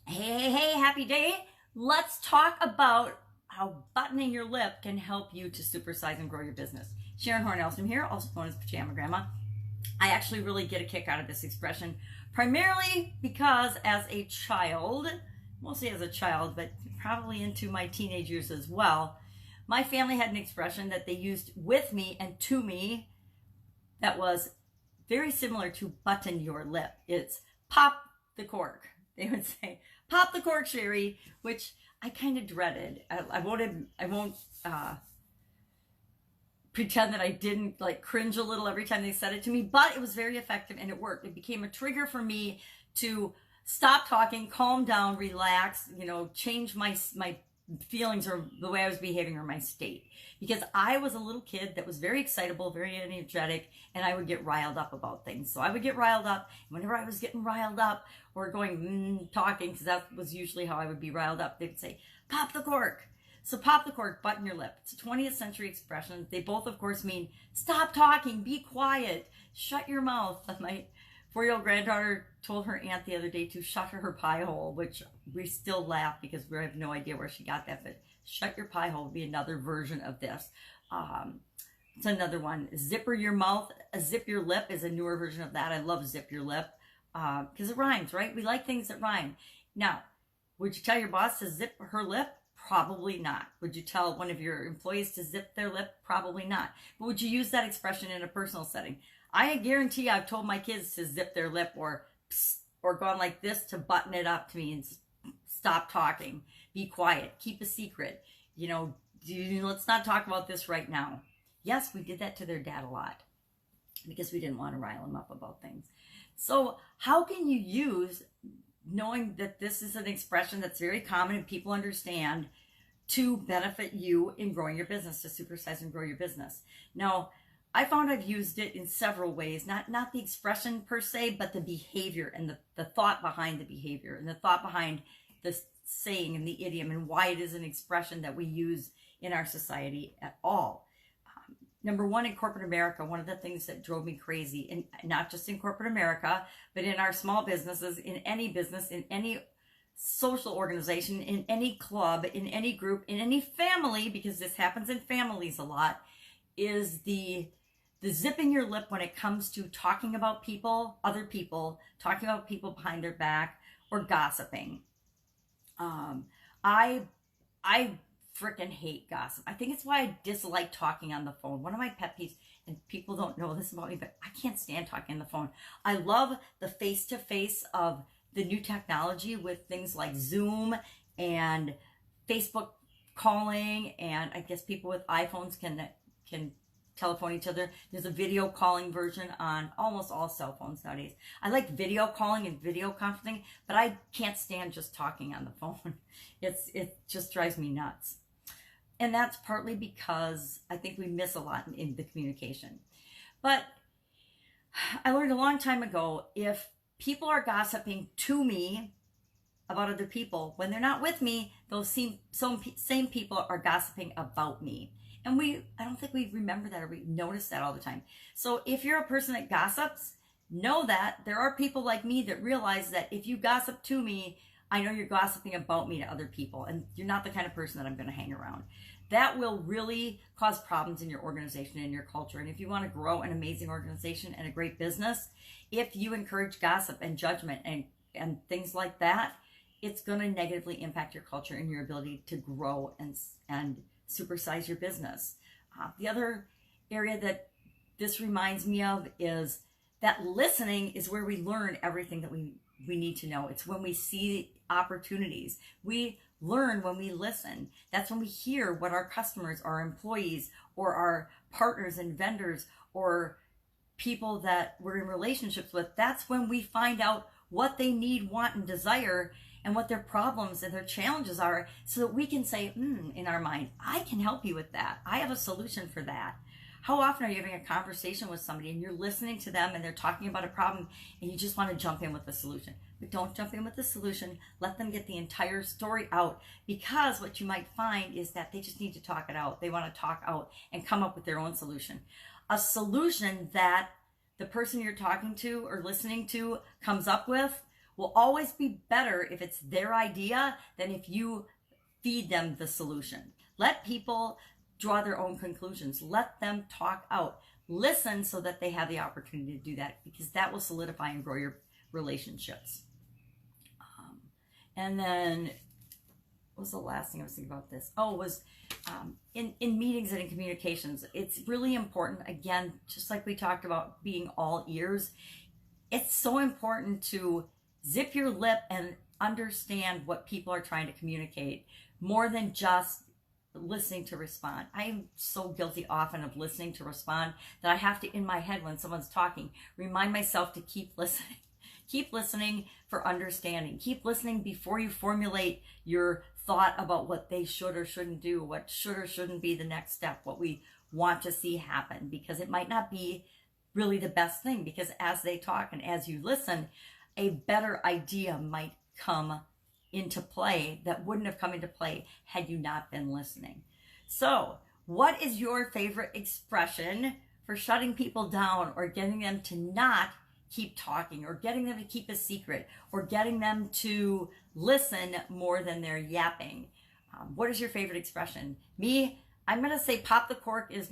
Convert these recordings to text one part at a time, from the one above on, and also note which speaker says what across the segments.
Speaker 1: Hey, happy day. Let's talk about how buttoning your lip can help you to supersize and grow your business. Sharon Horne-Ellstrom here, also known as Pajama Grandma. I actually really get a kick out of this expression, primarily because as a child, mostly as a child, but probably into my teenage years as well, my family had an expression that they used with me and to me that was very similar to button your lip. It's pop the cork. They would say, pop the cork, Sherry, which I kind of dreaded. I won't pretend that I didn't like cringe a little every time they said it to me, but it was very effective and it worked. It became a trigger for me to stop talking, calm down, relax, change my feelings or the way I was behaving or my state. Because I was a little kid that was very excitable, very energetic, and I would get riled up about things. So I would get riled up. Whenever I was getting riled up or going, talking, because that was usually how I would be riled up, they would say, pop the cork. So pop the cork, button your lip. It's a 20th century expression. They both, of course, mean stop talking, be quiet, shut your mouth. My 4-year-old granddaughter told her aunt the other day to shut her pie hole, which we still laugh because we have no idea where she got that, but shut your pie hole would be another version of this. It's another one. Zipper your mouth. Zip your lip is a newer version of that. I love zip your lip because it rhymes, right? We like things that rhyme. Now, would you tell your boss to zip her lip? Probably not. Would you tell one of your employees to zip their lip? Probably not. But would you use that expression in a personal setting? I guarantee I've told my kids to zip their lip or psst, or gone like this to button it up to me and stop talking, be quiet, keep a secret. Let's not talk about this right now. Yes, we did that to their dad a lot because we didn't want to rile him up about things. So how can you use, knowing that this is an expression that's very common and people understand, to benefit you in growing your business, to supersize and grow your business? Now, I found I've used it in several ways, not the expression per se, but the behavior and the thought behind the behavior and the thought behind the saying and the idiom and why it is an expression that we use in our society at all. Number one, in corporate America, one of the things that drove me crazy, and not just in corporate America, but in our small businesses, in any business, in any social organization, in any club, in any group, in any family, because this happens in families a lot, is the zipping your lip when it comes to talking about people, other people, talking about people behind their back, or gossiping. I freaking hate gossip. I think it's why I dislike talking on the phone. One of my pet peeves, and people don't know this about me, but I can't stand talking on the phone. I love the face-to-face of the new technology with things like Zoom and Facebook calling, and I guess people with iPhones can telephone each other. There's a video calling version on almost all cell phones nowadays. I like video calling and video conferencing, but I can't stand just talking on the phone. It just drives me nuts. And that's partly because I think we miss a lot in the communication. But I learned a long time ago, if people are gossiping to me about other people, when they're not with me, those same people are gossiping about me. And I don't think we remember that or we notice that all the time. So if you're a person that gossips, know that there are people like me that realize that if you gossip to me, I know you're gossiping about me to other people, and you're not the kind of person that I'm going to hang around. That will really cause problems in your organization and your culture. And if you want to grow an amazing organization and a great business, if you encourage gossip and judgment and things like that, it's going to negatively impact your culture and your ability to grow and supersize your business. The other area that this reminds me of is that listening is where we learn everything that we need to know. It's when we see opportunities. We learn when we listen. That's when we hear what our customers, our employees, or our partners and vendors, or people that we're in relationships with, that's when we find out what they need, want, and desire, and what their problems and their challenges are, so that we can say, in our mind, I can help you with that. I have a solution for that. How often are you having a conversation with somebody and you're listening to them and they're talking about a problem and you just want to jump in with the solution? But don't jump in with the solution. Let them get the entire story out, because what you might find is that they just need to talk it out. They want to talk out and come up with their own solution. A solution that the person you're talking to or listening to comes up with, will always be better if it's their idea than if you feed them the solution. Let people draw their own conclusions. Let them talk out. Listen so that they have the opportunity to do that, because that will solidify and grow your relationships. And then, what was the last thing I was thinking about this? Oh, was in meetings and in communications, it's really important, again, just like we talked about being all ears, it's so important to zip your lip and understand what people are trying to communicate more than just listening to respond. I am so guilty often of listening to respond that I have to, in my head when someone's talking, remind myself to keep listening. Keep listening for understanding. Keep listening before you formulate your thought about what they should or shouldn't do, what should or shouldn't be the next step, what we want to see happen, because it might not be really the best thing, because as they talk and as you listen, a better idea might come into play that wouldn't have come into play had you not been listening. So, what is your favorite expression for shutting people down or getting them to not keep talking, or getting them to keep a secret, or getting them to listen more than they're yapping? What is your favorite expression? Me, I'm going to say pop the cork is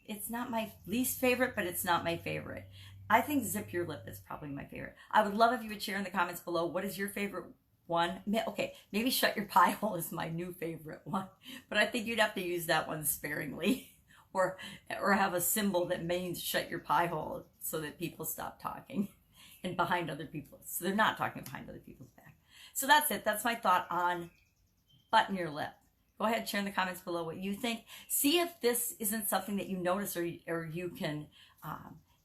Speaker 1: it's not my least favorite, but it's not my favorite. I think zip your lip is probably my favorite. I would love if you would share in the comments below, what is your favorite one? Okay, maybe shut your pie hole is my new favorite one, but I think you'd have to use that one sparingly, or have a symbol that means shut your pie hole so that people stop talking and behind other people, so they're not talking behind other people's back. So that's it. That's my thought on button your lip. Go ahead, share in the comments below what you think. See if this isn't something that you notice or you can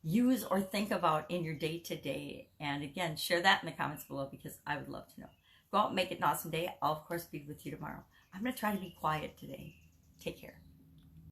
Speaker 1: use or think about in your day-to-day. And again, share that in the comments below, because I would love to know. Go out and make it an awesome day. I'll, of course, be with you tomorrow. I'm going to try to be quiet today. Take care.